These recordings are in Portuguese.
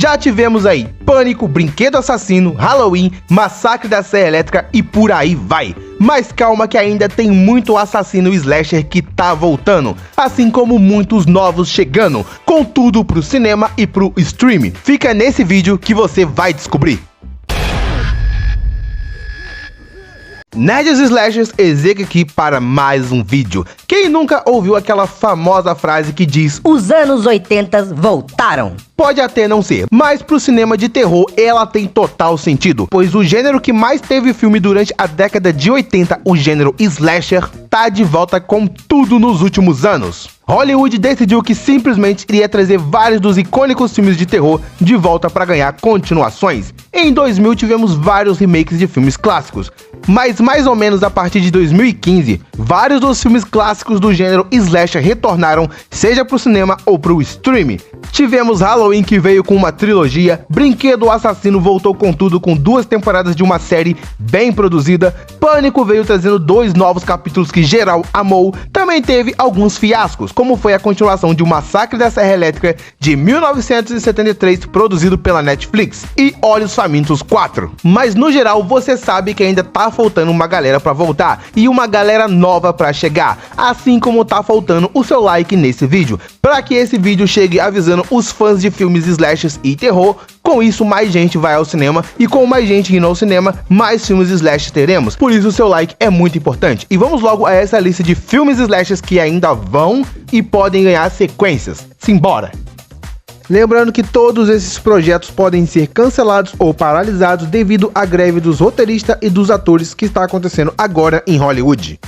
Já tivemos aí Pânico, Brinquedo Assassino, Halloween, Massacre da Serra Elétrica e por aí vai. Mas calma que ainda tem muito assassino slasher que tá voltando, assim como muitos novos chegando, com tudo pro cinema e pro stream. Fica nesse vídeo que você vai descobrir. Nerds Slashers, Ezequiel aqui para mais um vídeo. Quem nunca ouviu aquela famosa frase que diz: os anos 80 voltaram? Pode até não ser, mas pro cinema de terror ela tem total sentido, pois o gênero que mais teve filme durante a década de 80, o gênero slasher, tá de volta com tudo nos últimos anos. Hollywood decidiu que simplesmente iria trazer vários dos icônicos filmes de terror de volta para ganhar continuações. Em 2000 tivemos vários remakes de filmes clássicos, mas mais ou menos a partir de 2015, vários dos filmes clássicos do gênero slasher retornaram, seja pro cinema ou pro streaming. Tivemos Halloween, que veio com uma trilogia, Brinquedo Assassino voltou com tudo com 2 temporadas de uma série bem produzida, Pânico veio trazendo 2 novos capítulos que geral amou, também teve alguns fiascos, como foi a continuação de O Massacre da Serra Elétrica de 1973, produzido pela Netflix, e Olhos Famintos 4. Mas no geral você sabe que ainda tá faltando uma galera pra voltar e uma galera nova pra chegar, assim como tá faltando o seu like nesse vídeo, para que esse vídeo chegue avisando os fãs de filmes slashers e terror. Com isso, mais gente vai ao cinema, e com mais gente indo ao cinema, mais filmes slashers teremos. Por isso o seu like é muito importante. E vamos logo a essa lista de filmes slashers que ainda vão e podem ganhar sequências. Simbora! Lembrando que todos esses projetos podem ser cancelados ou paralisados devido à greve dos roteiristas e dos atores que está acontecendo agora em Hollywood.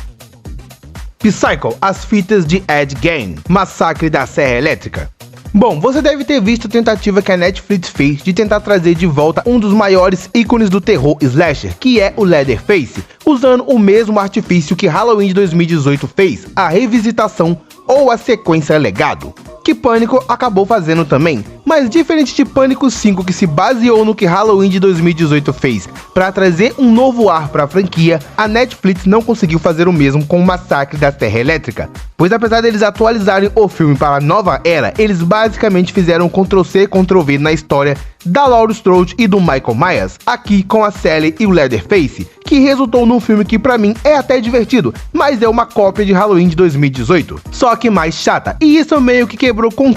Psycho, As Fitas de Ed Gein, Massacre da Serra Elétrica. Bom, você deve ter visto a tentativa que a Netflix fez de tentar trazer de volta um dos maiores ícones do terror slasher, que é o Leatherface, usando o mesmo artifício que Halloween de 2018 fez, a revisitação ou a sequência Legado, que Pânico acabou fazendo também. Mas diferente de Pânico 5, que se baseou no que Halloween de 2018 fez para trazer um novo ar para a franquia, a Netflix não conseguiu fazer o mesmo com o Massacre da Serra Elétrica, pois apesar deles atualizarem o filme para a nova era, eles basicamente fizeram Ctrl-C, Ctrl-V na história da Laurie Strode e do Michael Myers, aqui com a Sally e o Leatherface, que resultou num filme que pra mim é até divertido, mas é uma cópia de Halloween de 2018, só que mais chata, e isso meio que quebrou com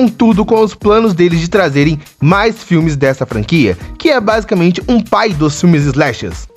tudo, com os planos deles de trazerem mais filmes dessa franquia, que é basicamente um pai dos filmes slashers.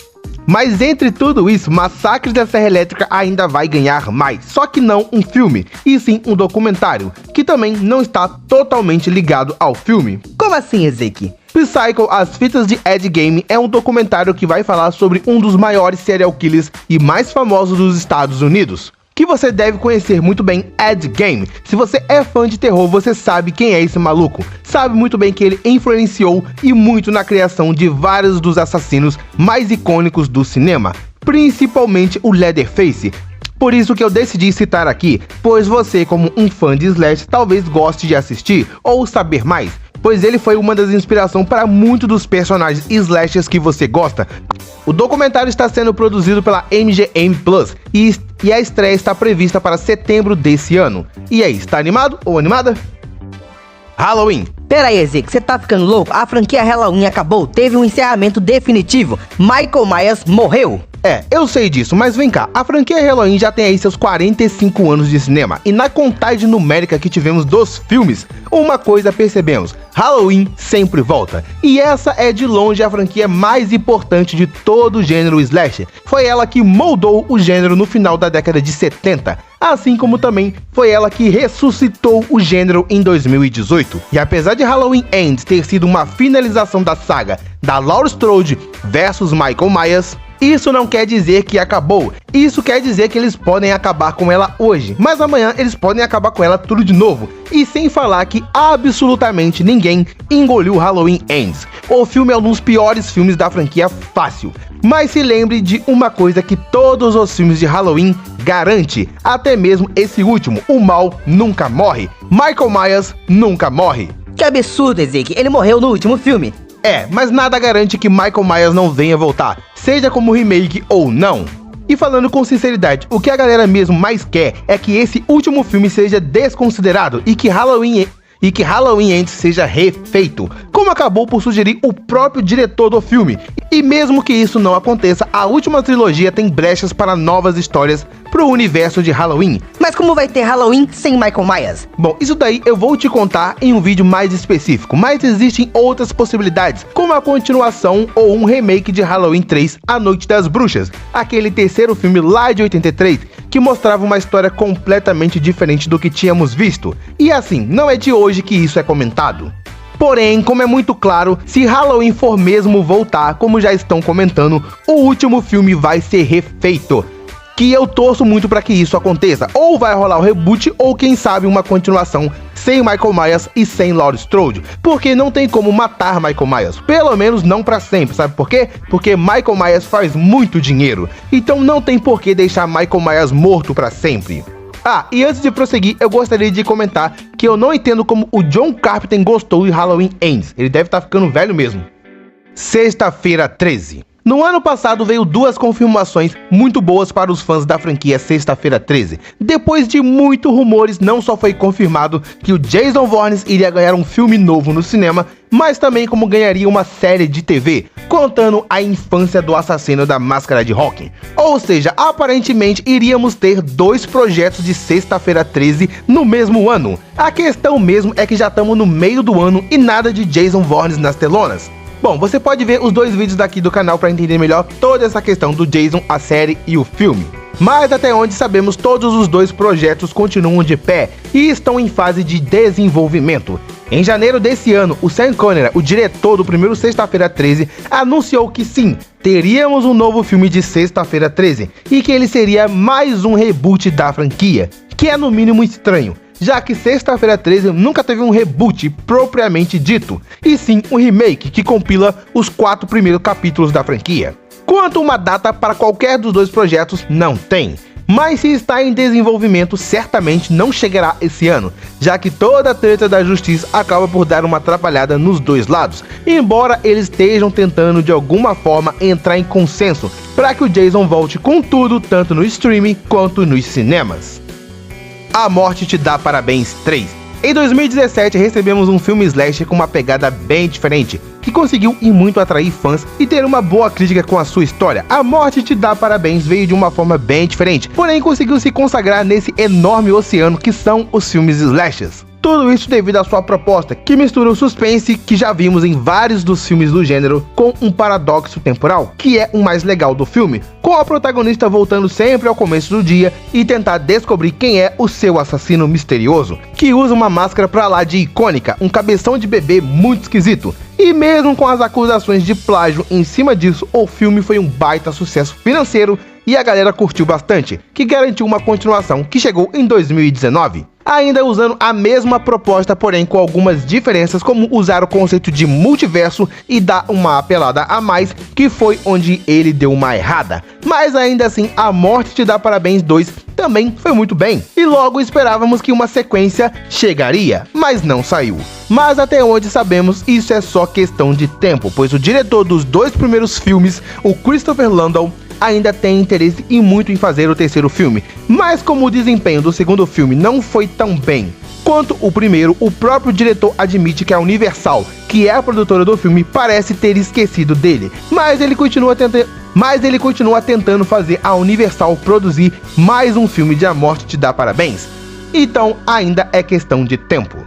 Mas entre tudo isso, Massacre da Serra Elétrica ainda vai ganhar mais, só que não um filme, e sim um documentário, que também não está totalmente ligado ao filme. Como assim, Ezequiel? Psycho, As Fitas de Ed Gein é um documentário que vai falar sobre um dos maiores serial killers e mais famosos dos Estados Unidos, que você deve conhecer muito bem, Ed Gein. Se você é fã de terror, você sabe quem é esse maluco. Sabe muito bem que ele influenciou e muito na criação de vários dos assassinos mais icônicos do cinema, principalmente o Leatherface. Por isso que eu decidi citar aqui, pois você, como um fã de slash, talvez goste de assistir ou saber mais, pois ele foi uma das inspirações para muitos dos personagens slashers que você gosta. O documentário está sendo produzido pela MGM Plus e a estreia está prevista para setembro desse ano. E aí, está animado ou animada? Halloween. Pera aí, Ezequiel, você tá ficando louco? A franquia Halloween acabou, teve um encerramento definitivo. Michael Myers morreu. É, eu sei disso, mas vem cá, a franquia Halloween já tem aí seus 45 anos de cinema, e na contagem numérica que tivemos dos filmes, uma coisa percebemos: Halloween sempre volta. E essa é de longe a franquia mais importante de todo o gênero slasher. Foi ela que moldou o gênero no final da década de 70, assim como também foi ela que ressuscitou o gênero em 2018. E apesar de Halloween Ends ter sido uma finalização da saga da Laurie Strode versus Michael Myers, isso não quer dizer que acabou, isso quer dizer que eles podem acabar com ela hoje, mas amanhã eles podem acabar com ela tudo de novo. E sem falar que absolutamente ninguém engoliu Halloween Ends. O filme é um dos piores filmes da franquia fácil. Mas se lembre de uma coisa que todos os filmes de Halloween garante, até mesmo esse último, o mal nunca morre. Michael Myers nunca morre. Que absurdo, Ezequiel, ele morreu no último filme. É, mas nada garante que Michael Myers não venha voltar, seja como remake ou não. E falando com sinceridade, o que a galera mesmo mais quer é que esse último filme seja desconsiderado e que Halloween e que Halloween Ends seja refeito, como acabou por sugerir o próprio diretor do filme. E mesmo que isso não aconteça, a última trilogia tem brechas para novas histórias pro universo de Halloween. Mas como vai ter Halloween sem Michael Myers? Bom, isso daí eu vou te contar em um vídeo mais específico, mas existem outras possibilidades, como a continuação ou um remake de Halloween 3, A Noite das Bruxas, aquele terceiro filme lá de 83, que mostrava uma história completamente diferente do que tínhamos visto. E assim, não é de hoje que isso é comentado. Porém, como é muito claro, se Halloween for mesmo voltar, como já estão comentando, o último filme vai ser refeito. Que eu torço muito para que isso aconteça. Ou vai rolar o reboot, ou quem sabe uma continuação sem Michael Myers e sem Laurie Strode. Porque não tem como matar Michael Myers. Pelo menos não para sempre, sabe por quê? Porque Michael Myers faz muito dinheiro. Então não tem por que deixar Michael Myers morto para sempre. Ah, e antes de prosseguir, eu gostaria de comentar que eu não entendo como o John Carpenter gostou de Halloween Ends. Ele deve estar ficando velho mesmo. Sexta-feira 13. No ano passado veio duas confirmações muito boas para os fãs da franquia Sexta-feira 13. Depois de muitos rumores, não só foi confirmado que o Jason Voorhees iria ganhar um filme novo no cinema, mas também como ganharia uma série de TV, contando a infância do assassino da Máscara de Rock. Ou seja, aparentemente iríamos ter dois projetos de Sexta-feira 13 no mesmo ano. A questão mesmo é que já estamos no meio do ano e nada de Jason Voorhees nas telonas. Bom, você pode ver os dois vídeos daqui do canal para entender melhor toda essa questão do Jason, a série e o filme. Mas até onde sabemos, todos os dois projetos continuam de pé e estão em fase de desenvolvimento. Em janeiro desse ano, o Sam Conner, o diretor do primeiro Sexta-feira 13, anunciou que sim, teríamos um novo filme de Sexta-feira 13 e que ele seria mais um reboot da franquia, que é no mínimo estranho, já que Sexta-feira 13 nunca teve um reboot propriamente dito, e sim um remake que compila os 4 primeiros capítulos da franquia. Quanto uma data para qualquer dos dois projetos, não tem. Mas se está em desenvolvimento, certamente não chegará esse ano, já que toda a treta da justiça acaba por dar uma atrapalhada nos dois lados, embora eles estejam tentando de alguma forma entrar em consenso para que o Jason volte com tudo, tanto no streaming quanto nos cinemas. A Morte Te Dá Parabéns 3. Em 2017 recebemos um filme slasher com uma pegada bem diferente, que conseguiu ir muito atrair fãs e ter uma boa crítica com a sua história. A Morte Te Dá Parabéns veio de uma forma bem diferente, porém conseguiu se consagrar nesse enorme oceano que são os filmes slashers. Tudo isso devido à sua proposta, que mistura o suspense, que já vimos em vários dos filmes do gênero, com um paradoxo temporal, que é o mais legal do filme, com a protagonista voltando sempre ao começo do dia e tentar descobrir quem é o seu assassino misterioso, que usa uma máscara pra lá de icônica, um cabeção de bebê muito esquisito. E mesmo com as acusações de plágio em cima disso, o filme foi um baita sucesso financeiro e a galera curtiu bastante, que garantiu uma continuação que chegou em 2019. Ainda usando a mesma proposta, porém com algumas diferenças, como usar o conceito de multiverso e dar uma apelada a mais, que foi onde ele deu uma errada. Mas ainda assim, A Morte Te Dá Parabéns 2 também foi muito bem, e logo esperávamos que uma sequência chegaria, mas não saiu. Mas até onde sabemos, isso é só questão de tempo, pois o diretor dos dois primeiros filmes, o Christopher Landau, ainda tem interesse e muito em fazer o terceiro filme, mas como o desempenho do segundo filme não foi tão bem quanto o primeiro, o próprio diretor admite que a Universal, que é a produtora do filme, parece ter esquecido dele, mas ele continua tentando fazer a Universal produzir mais um filme de A Morte Te Dá Parabéns, então ainda é questão de tempo.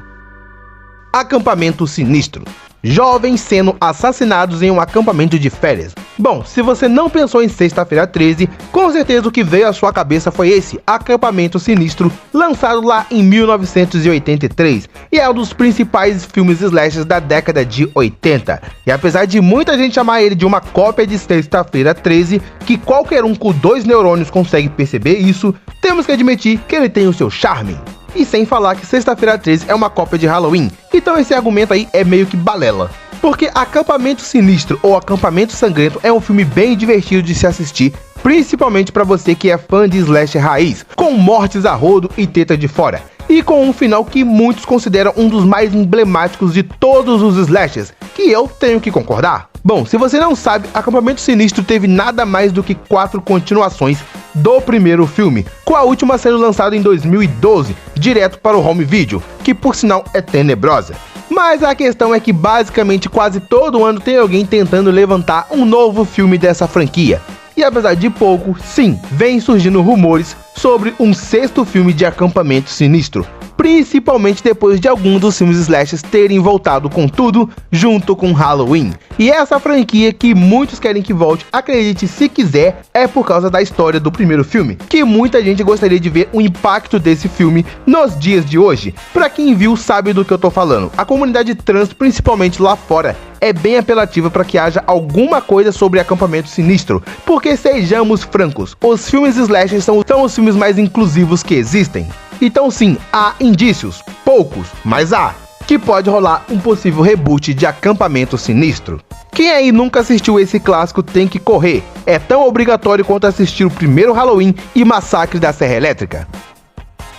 Acampamento Sinistro. Jovens sendo assassinados em um acampamento de férias. Bom, se você não pensou em Sexta-feira 13, com certeza o que veio à sua cabeça foi esse, Acampamento Sinistro, lançado lá em 1983, e é um dos principais filmes slashers da década de 80. E apesar de muita gente chamar ele de uma cópia de Sexta-feira 13, que qualquer um com 2 neurônios consegue perceber isso, temos que admitir que ele tem o seu charme. E sem falar que Sexta-feira 13 é uma cópia de Halloween, então esse argumento aí é meio que balela. Porque Acampamento Sinistro ou Acampamento Sangrento é um filme bem divertido de se assistir, principalmente para você que é fã de slasher raiz, com mortes a rodo e teta de fora. e com um final que muitos consideram um dos mais emblemáticos de todos os slashers, que eu tenho que concordar. Bom, se você não sabe, Acampamento Sinistro teve nada mais do que 4 continuações do primeiro filme, com a última sendo lançada em 2012, direto para o home video, que por sinal é tenebrosa. Mas a questão é que basicamente quase todo ano tem alguém tentando levantar um novo filme dessa franquia. E apesar de pouco, sim, vem surgindo rumores sobre um 6º filme de Acampamento Sinistro, principalmente depois de alguns dos filmes slashers terem voltado com tudo junto com Halloween. E essa franquia que muitos querem que volte, acredite se quiser, é por causa da história do primeiro filme, que muita gente gostaria de ver o impacto desse filme nos dias de hoje. Pra quem viu sabe do que eu tô falando, a comunidade trans, principalmente lá fora, é bem apelativa para que haja alguma coisa sobre Acampamento Sinistro, porque sejamos francos, os filmes slashers são os filmes mais inclusivos que existem. Então sim, há indícios, poucos, mas há, que pode rolar um possível reboot de Acampamento Sinistro. Quem aí nunca assistiu esse clássico tem que correr, é tão obrigatório quanto assistir o primeiro Halloween e Massacre da Serra Elétrica.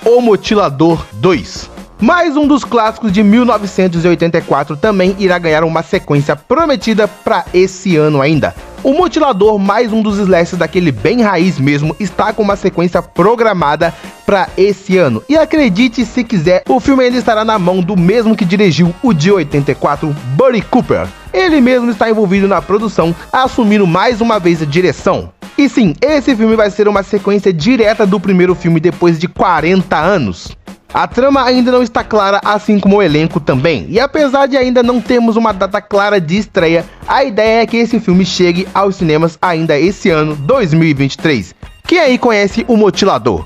O Mutilador 2. Mais um dos clássicos de 1984 também irá ganhar uma sequência prometida para esse ano ainda. O Mutilador, mais um dos slashers daquele bem raiz mesmo, está com uma sequência programada para esse ano. E acredite se quiser, o filme ainda estará na mão do mesmo que dirigiu o de 84, Buddy Cooper. Ele mesmo está envolvido na produção, assumindo mais uma vez a direção. E sim, esse filme vai ser uma sequência direta do primeiro filme depois de 40 anos. A trama ainda não está clara, assim como o elenco também, e apesar de ainda não termos uma data clara de estreia, a ideia é que esse filme chegue aos cinemas ainda esse ano, 2023. Quem aí conhece O Mutilador?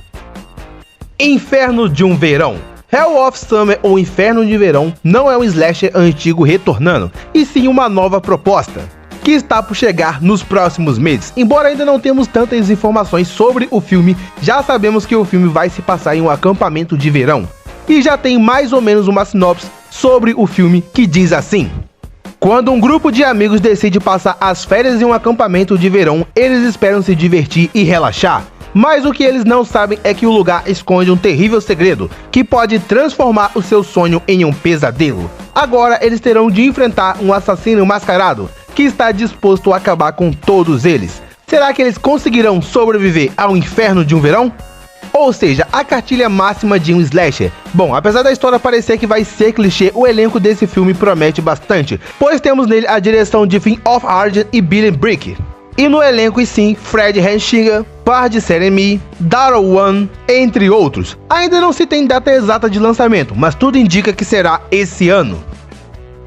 Inferno de um Verão. Hell of Summer ou Inferno de Verão não é um slasher antigo retornando, e sim uma nova proposta, que está por chegar nos próximos meses. Embora ainda não temos tantas informações sobre o filme, já sabemos que o filme vai se passar em um acampamento de verão. E já tem mais ou menos uma sinopse sobre o filme que diz assim: quando um grupo de amigos decide passar as férias em um acampamento de verão, eles esperam se divertir e relaxar. Mas o que eles não sabem é que o lugar esconde um terrível segredo, que pode transformar o seu sonho em um pesadelo. Agora eles terão de enfrentar um assassino mascarado, que está disposto a acabar com todos eles. Será que eles conseguirão sobreviver ao inferno de um verão? Ou seja, a cartilha máxima de um slasher. Bom, apesar da história parecer que vai ser clichê, o elenco desse filme promete bastante, pois temos nele a direção de Finn Wolfhard e Billy Brick. E no elenco, e sim, Fred Henshinger, Pard Seremi, Darryl One, entre outros. Ainda não se tem data exata de lançamento, mas tudo indica que será esse ano.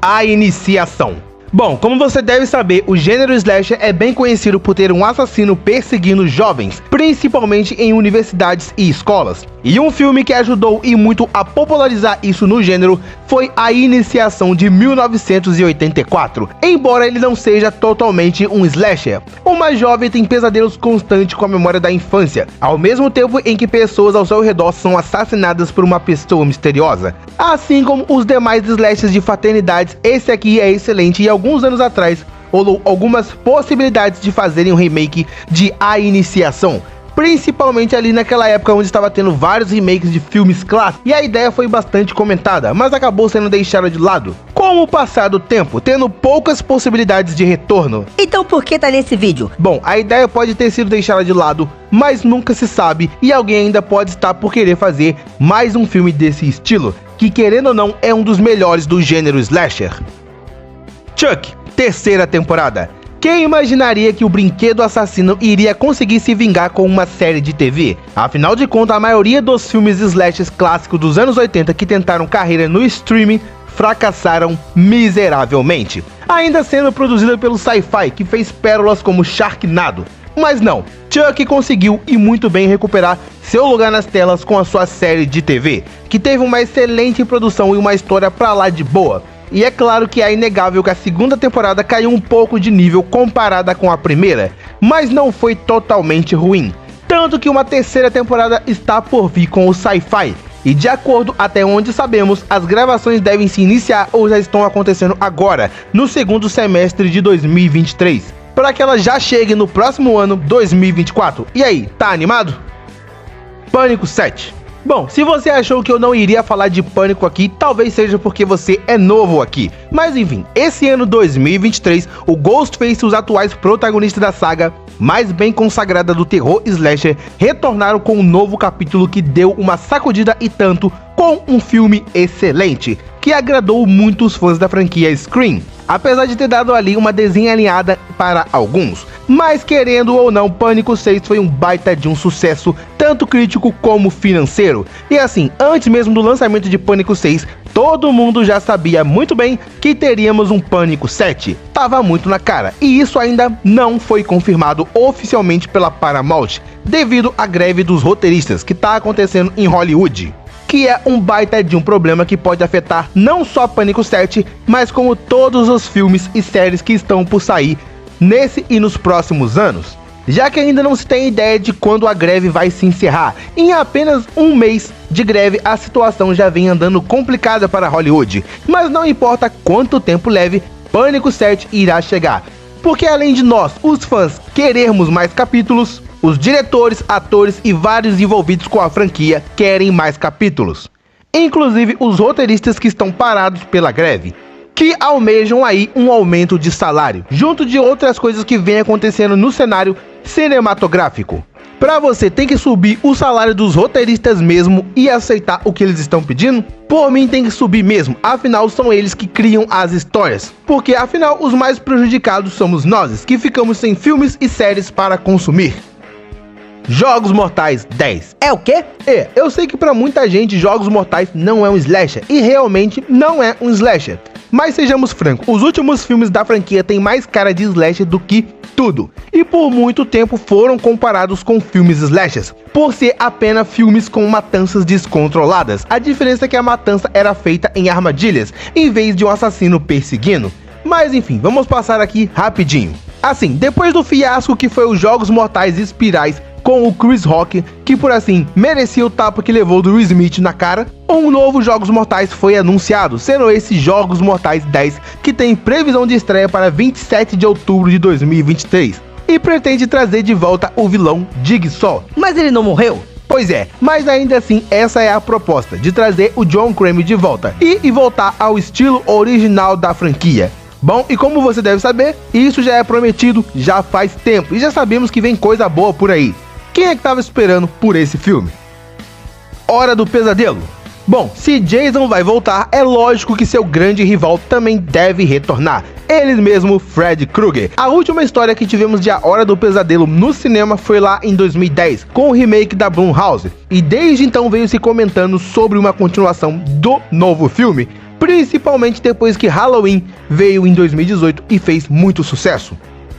A Iniciação. Bom, como você deve saber, o gênero slasher é bem conhecido por ter um assassino perseguindo jovens, principalmente em universidades e escolas. E um filme que ajudou e muito a popularizar isso no gênero foi A Iniciação de 1984. Embora ele não seja totalmente um slasher, uma jovem tem pesadelos constantes com a memória da infância, ao mesmo tempo em que pessoas ao seu redor são assassinadas por uma pessoa misteriosa. Assim como os demais slashers de fraternidades, esse aqui é excelente e alguns anos atrás rolou algumas possibilidades de fazerem um remake de A Iniciação, principalmente ali naquela época onde estava tendo vários remakes de filmes clássicos, e a ideia foi bastante comentada, mas acabou sendo deixada de lado. Com o passar do tempo, tendo poucas possibilidades de retorno. Então por que tá nesse vídeo? Bom, a ideia pode ter sido deixada de lado, mas nunca se sabe, e alguém ainda pode estar por querer fazer mais um filme desse estilo, que querendo ou não é um dos melhores do gênero slasher. Chuck, terceira temporada. Quem imaginaria que o brinquedo assassino iria conseguir se vingar com uma série de TV? Afinal de contas, a maioria dos filmes slashers clássicos dos anos 80 que tentaram carreira no streaming fracassaram miseravelmente, ainda sendo produzida pelo Sci-Fi, que fez pérolas como Sharknado. Mas não, Chuck conseguiu e muito bem recuperar seu lugar nas telas com a sua série de TV, que teve uma excelente produção e uma história pra lá de boa. E é claro que é inegável que a segunda temporada caiu um pouco de nível comparada com a primeira, mas não foi totalmente ruim. Tanto que uma terceira temporada está por vir com o Sci-Fi, e de acordo até onde sabemos, as gravações devem se iniciar ou já estão acontecendo agora, no segundo semestre de 2023, para que ela já chegue no próximo ano, 2024. E aí, tá animado? Pânico 7. Bom, se você achou que eu não iria falar de Pânico aqui, talvez seja porque você é novo aqui. Mas enfim, esse ano 2023, o Ghostface e os atuais protagonistas da saga mais bem consagrada do terror slasher retornaram com um novo capítulo que deu uma sacudida e tanto, com um filme excelente, que agradou muitos fãs da franquia Scream, apesar de ter dado ali uma desenhalinhada para alguns. Mas querendo ou não, Pânico 6 foi um baita de um sucesso, tanto crítico como financeiro. E assim, antes mesmo do lançamento de Pânico 6, todo mundo já sabia muito bem que teríamos um Pânico 7. Tava muito na cara, e isso ainda não foi confirmado oficialmente pela Paramount, devido à greve dos roteiristas que tá acontecendo em Hollywood, que é um baita de um problema que pode afetar não só Pânico 7, mas como todos os filmes e séries que estão por sair nesse e nos próximos anos, já que ainda não se tem ideia de quando a greve vai se encerrar. Em apenas um mês de greve, a situação já vem andando complicada para Hollywood, mas não importa quanto tempo leve, Pânico 7 irá chegar, porque além de nós, os fãs, querermos mais capítulos, os diretores, atores e vários envolvidos com a franquia querem mais capítulos, inclusive os roteiristas que estão parados pela greve, que almejam aí um aumento de salário, junto de outras coisas que vem acontecendo no cenário cinematográfico. Pra você, tem que subir o salário dos roteiristas mesmo e aceitar o que eles estão pedindo? Por mim tem que subir mesmo, afinal são eles que criam as histórias, porque afinal os mais prejudicados somos nós, que ficamos sem filmes e séries para consumir. Jogos Mortais 10. É o quê? Eu sei que pra muita gente Jogos Mortais não é um slasher, e realmente não é um slasher. Mas sejamos francos, os últimos filmes da franquia têm mais cara de slasher do que tudo, e por muito tempo foram comparados com filmes slashers, por ser apenas filmes com matanças descontroladas. A diferença é que a matança era feita em armadilhas, em vez de um assassino perseguindo. Mas enfim, vamos passar aqui rapidinho. Assim, depois do fiasco que foi os Jogos Mortais Espirais, com o Chris Rock, que por assim merecia o tapa que levou do Will Smith na cara, um novo Jogos Mortais foi anunciado, sendo esse Jogos Mortais 10, que tem previsão de estreia para 27 de outubro de 2023, e pretende trazer de volta o vilão Jigsaw. Mas ele não morreu? Pois é, mas ainda assim essa é a proposta, de trazer o John Kramer de volta, e voltar ao estilo original da franquia. Bom, e como você deve saber, isso já é prometido já faz tempo, e já sabemos que vem coisa boa por aí. Quem é que tava esperando por esse filme? Hora do Pesadelo. Bom, se Jason vai voltar, é lógico que seu grande rival também deve retornar. Ele mesmo, Fred Krueger. A última história que tivemos de A Hora do Pesadelo no cinema foi lá em 2010, com o remake da Blumhouse. E desde então veio se comentando sobre uma continuação do novo filme, principalmente depois que Halloween veio em 2018 e fez muito sucesso.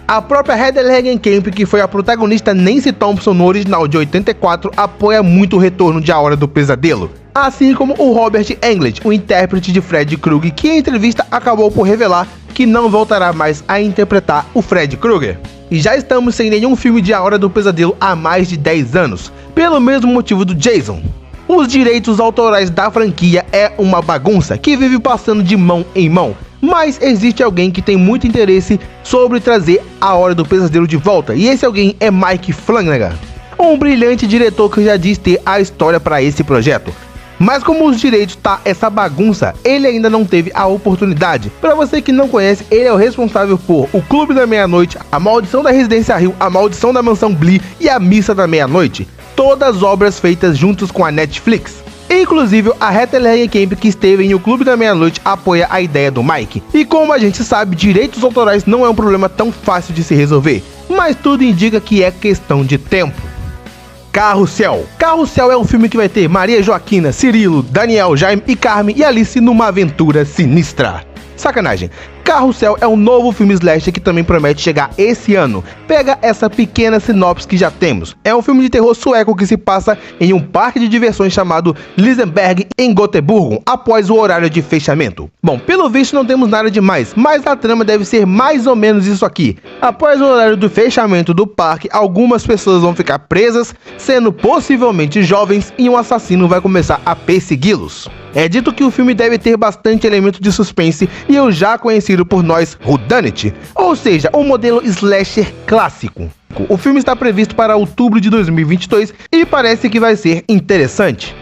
A própria Heather Langenkamp, que foi a protagonista Nancy Thompson no original de 84, apoia muito o retorno de A Hora do Pesadelo. Assim como o Robert Englund, o intérprete de Fred Krueger, que em entrevista acabou por revelar que não voltará mais a interpretar o Fred Krueger. E já estamos sem nenhum filme de A Hora do Pesadelo há mais de 10 anos, pelo mesmo motivo do Jason. Os direitos autorais da franquia é uma bagunça que vive passando de mão em mão, mas existe alguém que tem muito interesse sobre trazer A Hora do Pesadelo de volta, e esse alguém é Mike Flanagan, um brilhante diretor que já diz ter a história para esse projeto. Mas como os direitos tá essa bagunça, ele ainda não teve a oportunidade. Para você que não conhece, ele é o responsável por O Clube da Meia-Noite, A Maldição da Residência Hill, A Maldição da Mansão Bly e A Missa da Meia-Noite, todas obras feitas juntos com a Netflix. Inclusive, a Heather Langenkamp, que esteve em O Clube da Meia-Noite, apoia a ideia do Mike. E como a gente sabe, direitos autorais não é um problema tão fácil de se resolver, mas tudo indica que é questão de tempo. Carrossel. Carrossel é um filme que vai ter Maria Joaquina, Cirilo, Daniel, Jaime e Carmen e Alice numa aventura sinistra. Sacanagem. Carrossel é um novo filme slasher que também promete chegar esse ano. Pega essa pequena sinopse que já temos. É um filme de terror sueco que se passa em um parque de diversões chamado Liseberg, em Gotemburgo, após o horário de fechamento. Bom, pelo visto não temos nada demais, mas a trama deve ser mais ou menos isso aqui. Após o horário do fechamento do parque, algumas pessoas vão ficar presas, sendo possivelmente jovens, e um assassino vai começar a persegui-los. É dito que o filme deve ter bastante elemento de suspense e o já conhecido por nós whodunit, ou seja, o modelo slasher clássico. O filme está previsto para outubro de 2022 e parece que vai ser interessante.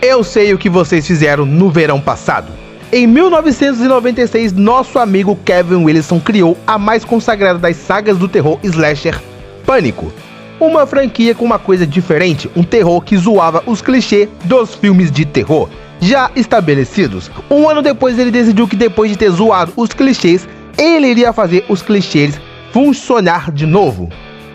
Eu sei o que vocês fizeram no verão passado. Em 1996, nosso amigo Kevin Wilson criou a mais consagrada das sagas do terror slasher, Pânico. Uma franquia com uma coisa diferente, um terror que zoava os clichês dos filmes de terror já estabelecidos. Um ano depois ele decidiu que depois de ter zoado os clichês, ele iria fazer os clichês funcionar de novo.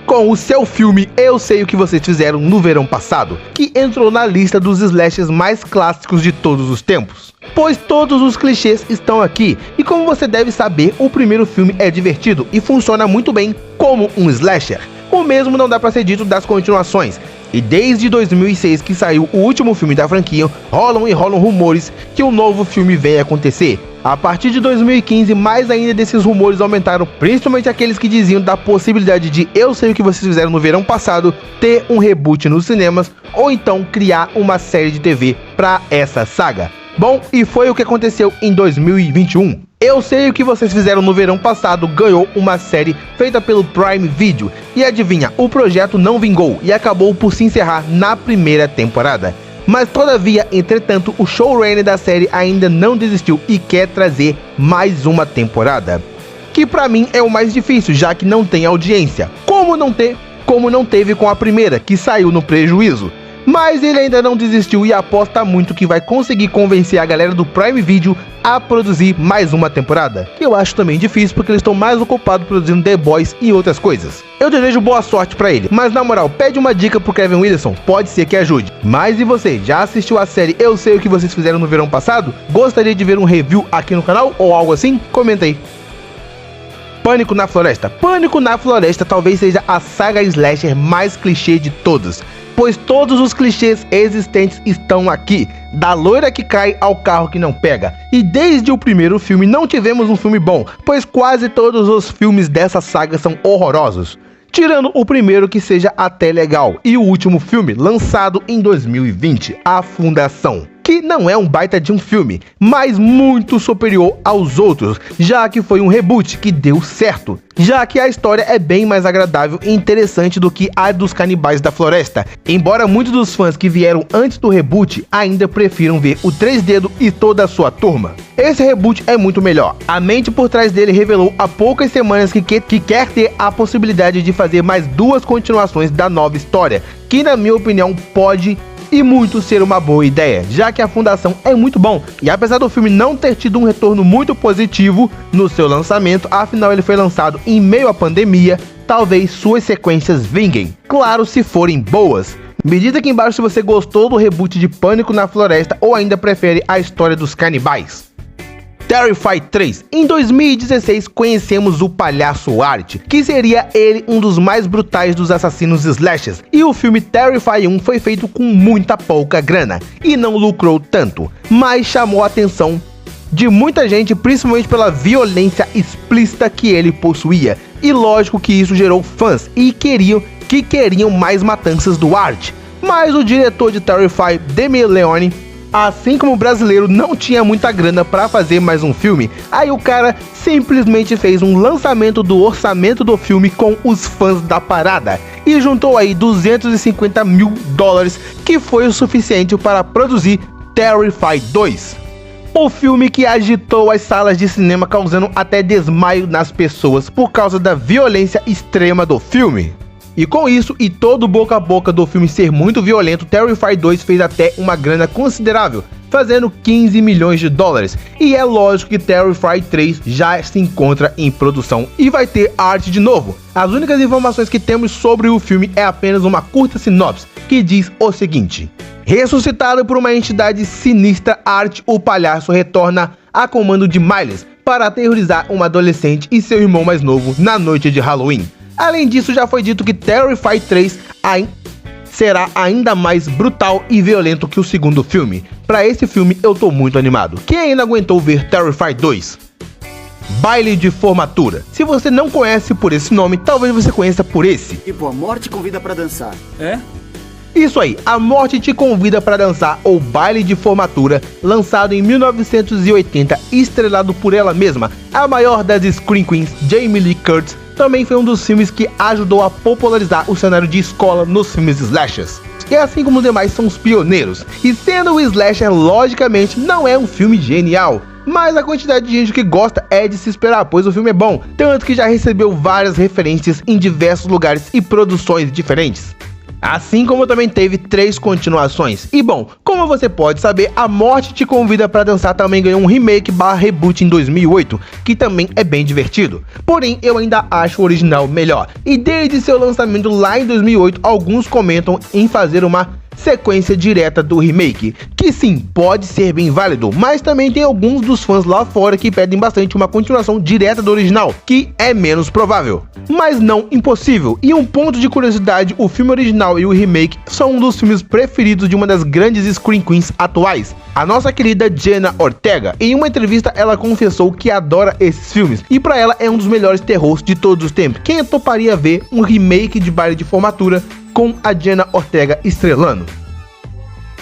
Com o seu filme Eu Sei O Que Vocês Fizeram no Verão Passado, que entrou na lista dos slashers mais clássicos de todos os tempos. Pois todos os clichês estão aqui, e como você deve saber, o primeiro filme é divertido e funciona muito bem como um slasher. O mesmo não dá pra ser dito das continuações, e desde 2006 que saiu o último filme da franquia, rolam rumores que um novo filme vem acontecer. A partir de 2015, mais ainda desses rumores aumentaram, principalmente aqueles que diziam da possibilidade de Eu Sei O Que Vocês Fizeram no Verão Passado ter um reboot nos cinemas, ou então criar uma série de TV pra essa saga. Bom, e foi o que aconteceu em 2021. Eu Sei O Que Vocês Fizeram no Verão Passado ganhou uma série feita pelo Prime Video, e adivinha, o projeto não vingou e acabou por se encerrar na primeira temporada. Mas todavia, entretanto, o showrunner da série ainda não desistiu e quer trazer mais uma temporada, que pra mim é o mais difícil, já que não tem audiência, como não teve com a primeira, que saiu no prejuízo. Mas ele ainda não desistiu e aposta muito que vai conseguir convencer a galera do Prime Video a produzir mais uma temporada, que eu acho também difícil porque eles estão mais ocupados produzindo The Boys e outras coisas. Eu desejo boa sorte pra ele, mas na moral, pede uma dica pro Kevin Wilson, pode ser que ajude. Mas e você, já assistiu a série Eu Sei O Que Vocês Fizeram no Verão Passado? Gostaria de ver um review aqui no canal ou algo assim? Comenta aí. Pânico na Floresta. Pânico na Floresta talvez seja a saga slasher mais clichê de todos, pois todos os clichês existentes estão aqui, da loira que cai ao carro que não pega. E desde o primeiro filme não tivemos um filme bom, pois quase todos os filmes dessa saga são horrorosos, tirando o primeiro que seja até legal, e o último filme lançado em 2020, A Fundação, que não é um baita de um filme, mas muito superior aos outros, já que foi um reboot que deu certo, já que a história é bem mais agradável e interessante do que a dos Canibais da Floresta, embora muitos dos fãs que vieram antes do reboot ainda prefiram ver o Três Dedos e toda a sua turma. Esse reboot é muito melhor. A mente por trás dele revelou há poucas semanas que quer ter a possibilidade de fazer mais 2 continuações da nova história, que na minha opinião pode e muito ser uma boa ideia, já que A Fundação é muito bom, e apesar do filme não ter tido um retorno muito positivo no seu lançamento, afinal ele foi lançado em meio à pandemia, talvez suas sequências vinguem, claro, se forem boas. Me diz aqui embaixo se você gostou do reboot de Pânico na Floresta ou ainda prefere a história dos canibais. Terrifier 3. Em 2016 conhecemos o Palhaço Art, que seria ele um dos mais brutais dos assassinos slashers, e o filme Terrifier 1 foi feito com muita pouca grana e não lucrou tanto, mas chamou a atenção de muita gente, principalmente pela violência explícita que ele possuía, e lógico que isso gerou fãs e queriam mais matanças do Art. Mas o diretor de Terrifier, Damien Leone, assim como o brasileiro não tinha muita grana pra fazer mais um filme, aí o cara simplesmente fez um lançamento do orçamento do filme com os fãs da parada e juntou aí $250 mil, que foi o suficiente para produzir Terrifier 2. O filme que agitou as salas de cinema, causando até desmaio nas pessoas por causa da violência extrema do filme. E com isso, e todo o boca a boca do filme ser muito violento, Terrifier 2 fez até uma grana considerável, fazendo $15 milhões. E é lógico que Terrifier 3 já se encontra em produção e vai ter arte de novo. As únicas informações que temos sobre o filme é apenas uma curta sinopse, que diz o seguinte: ressuscitado por uma entidade sinistra, Art, o palhaço, retorna a comando de Miles para aterrorizar uma adolescente e seu irmão mais novo na noite de Halloween. Além disso, já foi dito que Terrifier 3 será ainda mais brutal e violento que o segundo filme. Para esse filme eu tô muito animado. Quem ainda aguentou ver Terrifier 2? Baile de Formatura. Se você não conhece por esse nome, talvez você conheça por esse. Tipo, a morte convida pra dançar. É? Isso aí, A Morte Te Convida para Dançar, ou Baile de Formatura, lançado em 1980, estrelado por ela mesma, a maior das Scream Queens, Jamie Lee Curtis, também foi um dos filmes que ajudou a popularizar o cenário de escola nos filmes slashers. E assim como os demais são os pioneiros. E sendo o slasher, logicamente, não é um filme genial, mas a quantidade de gente que gosta é de se esperar, pois o filme é bom, tanto que já recebeu várias referências em diversos lugares e produções diferentes. Assim como também teve 3 continuações. E bom, como você pode saber, A Morte Te Convida Pra Dançar também ganhou um remake / reboot em 2008, que também é bem divertido. Porém, eu ainda acho o original melhor. E desde seu lançamento lá em 2008, alguns comentam em fazer uma sequência direta do remake, que sim, pode ser bem válido, mas também tem alguns dos fãs lá fora que pedem bastante uma continuação direta do original, que é menos provável, mas não impossível. E um ponto de curiosidade, o filme original e o remake são um dos filmes preferidos de uma das grandes Scream Queens atuais, a nossa querida Jenna Ortega. Em uma entrevista ela confessou que adora esses filmes, e pra ela é um dos melhores terrores de todos os tempos. Quem toparia ver um remake de Baile de Formatura com a Jenna Ortega estrelando?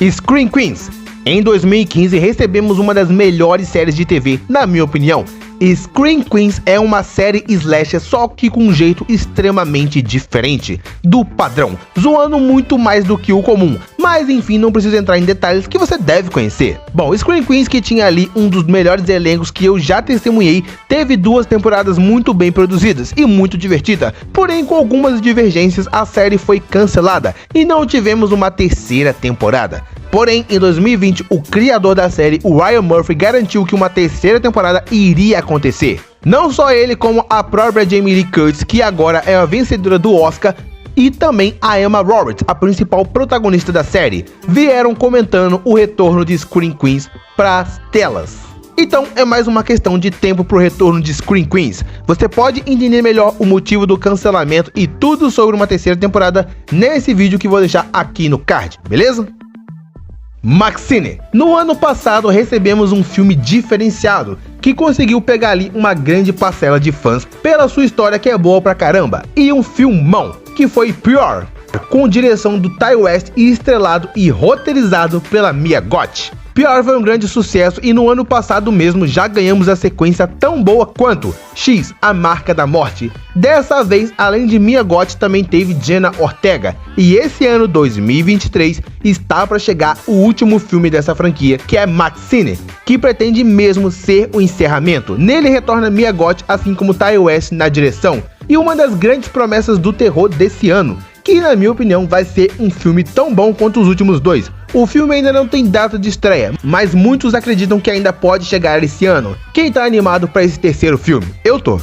Scream Queens. Em 2015 recebemos uma das melhores séries de TV, na minha opinião. Scream Queens é uma série slasher, só que com um jeito extremamente diferente do padrão, zoando muito mais do que o comum, mas enfim, não preciso entrar em detalhes que você deve conhecer. Bom, Scream Queens, que tinha ali um dos melhores elencos que eu já testemunhei, teve 2 temporadas muito bem produzidas e muito divertida, porém com algumas divergências a série foi cancelada e não tivemos uma 3ª temporada. Porém, em 2020, o criador da série, o Ryan Murphy, garantiu que uma 3ª temporada iria acontecer. Não só ele, como a própria Jamie Lee Curtis, que agora é a vencedora do Oscar, e também a Emma Roberts, a principal protagonista da série, vieram comentando o retorno de Scream Queens para as telas. Então é mais uma questão de tempo pro retorno de Scream Queens. Você pode entender melhor o motivo do cancelamento e tudo sobre uma 3ª temporada nesse vídeo que vou deixar aqui no card, beleza? Maxine. No ano passado recebemos um filme diferenciado, que conseguiu pegar ali uma grande parcela de fãs pela sua história que é boa pra caramba, e um filmão, que foi Pure, com direção do Ty West e estrelado e roteirizado pela Mia Goth. Pure foi um grande sucesso e no ano passado mesmo já ganhamos a sequência tão boa quanto X, A Marca da Morte. Dessa vez, além de Mia Goth, também teve Jenna Ortega. E esse ano 2023 está para chegar o último filme dessa franquia, que é Maxine, que pretende mesmo ser o encerramento. Nele retorna Mia Goth, assim como Ty West na direção, e uma das grandes promessas do terror desse ano, que na minha opinião vai ser um filme tão bom quanto os últimos 2. O filme ainda não tem data de estreia, mas muitos acreditam que ainda pode chegar esse ano. Quem tá animado para esse 3º filme? Eu tô.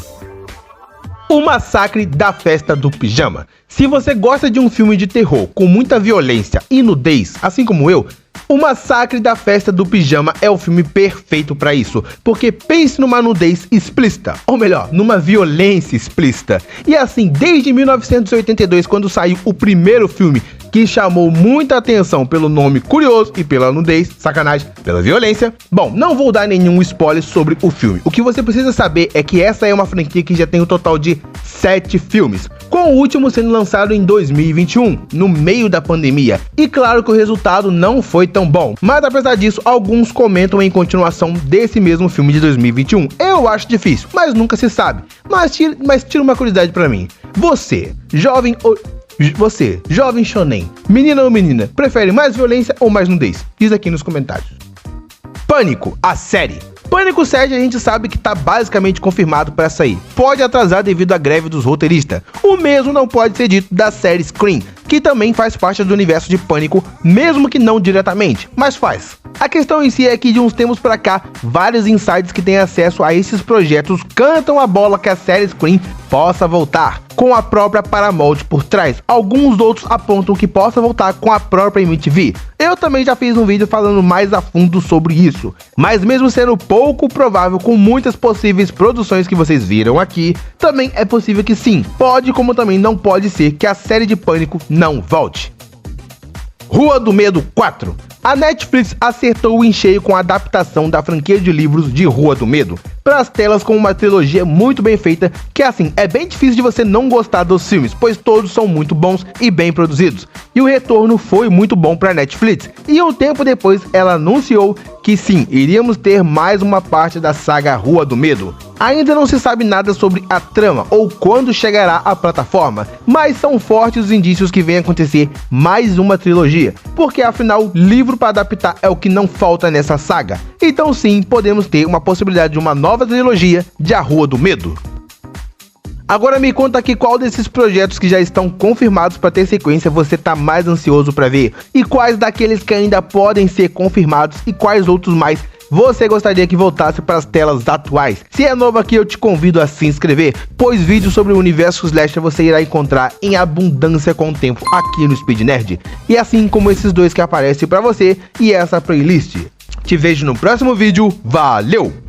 O Massacre da Festa do Pijama. Se você gosta de um filme de terror com muita violência e nudez, assim como eu, O Massacre da Festa do Pijama é o filme perfeito para isso, porque pense numa nudez explícita, ou melhor, numa violência explícita. E assim, desde 1982, quando saiu o primeiro filme, que chamou muita atenção pelo nome curioso e pela nudez, sacanagem, pela violência. Bom, não vou dar nenhum spoiler sobre o filme. O que você precisa saber é que essa é uma franquia que já tem um total de 7 filmes, com o último sendo lançado em 2021, no meio da pandemia. E claro que o resultado não foi tão bom, mas apesar disso, alguns comentam em continuação desse mesmo filme de 2021. Eu acho difícil, mas nunca se sabe. Mas tira uma curiosidade pra mim. Você, jovem shonen, menina ou menina, prefere mais violência ou mais nudez? Diz aqui nos comentários. Pânico, a série. Pânico 7 a gente sabe que tá basicamente confirmado para sair. Pode atrasar devido à greve dos roteiristas. O mesmo não pode ser dito da série Scream, que também faz parte do universo de Pânico, mesmo que não diretamente, mas faz. A questão em si é que de uns tempos pra cá, vários insiders que têm acesso a esses projetos cantam a bola que a série Scream possa voltar, com a própria Paramount por trás. Alguns outros apontam que possa voltar com a própria MTV. Eu também já fiz um vídeo falando mais a fundo sobre isso, mas mesmo sendo pouco provável com muitas possíveis produções que vocês viram aqui, também é possível que sim, pode como também não pode ser que a série de Pânico não volte. Rua do Medo 4. A Netflix acertou em cheio com a adaptação da franquia de livros de Rua do Medo para as telas com uma trilogia muito bem feita, que assim, é bem difícil de você não gostar dos filmes, pois todos são muito bons e bem produzidos. E o retorno foi muito bom para a Netflix, e um tempo depois ela anunciou que sim, iríamos ter mais uma parte da saga Rua do Medo. Ainda não se sabe nada sobre a trama ou quando chegará à plataforma, mas são fortes os indícios que vem acontecer mais uma trilogia, porque afinal, livro para adaptar é o que não falta nessa saga. Então sim, podemos ter uma possibilidade de uma nova trilogia de A Rua do Medo. Agora me conta aqui qual desses projetos que já estão confirmados para ter sequência você tá mais ansioso para ver, e quais daqueles que ainda podem ser confirmados e quais outros mais você gostaria que voltasse para as telas atuais. Se é novo aqui, eu te convido a se inscrever, pois vídeos sobre o universo slasher você irá encontrar em abundância com o tempo aqui no Speed Nerd, e assim como esses dois que aparecem para você e essa playlist. Te vejo no próximo vídeo, valeu!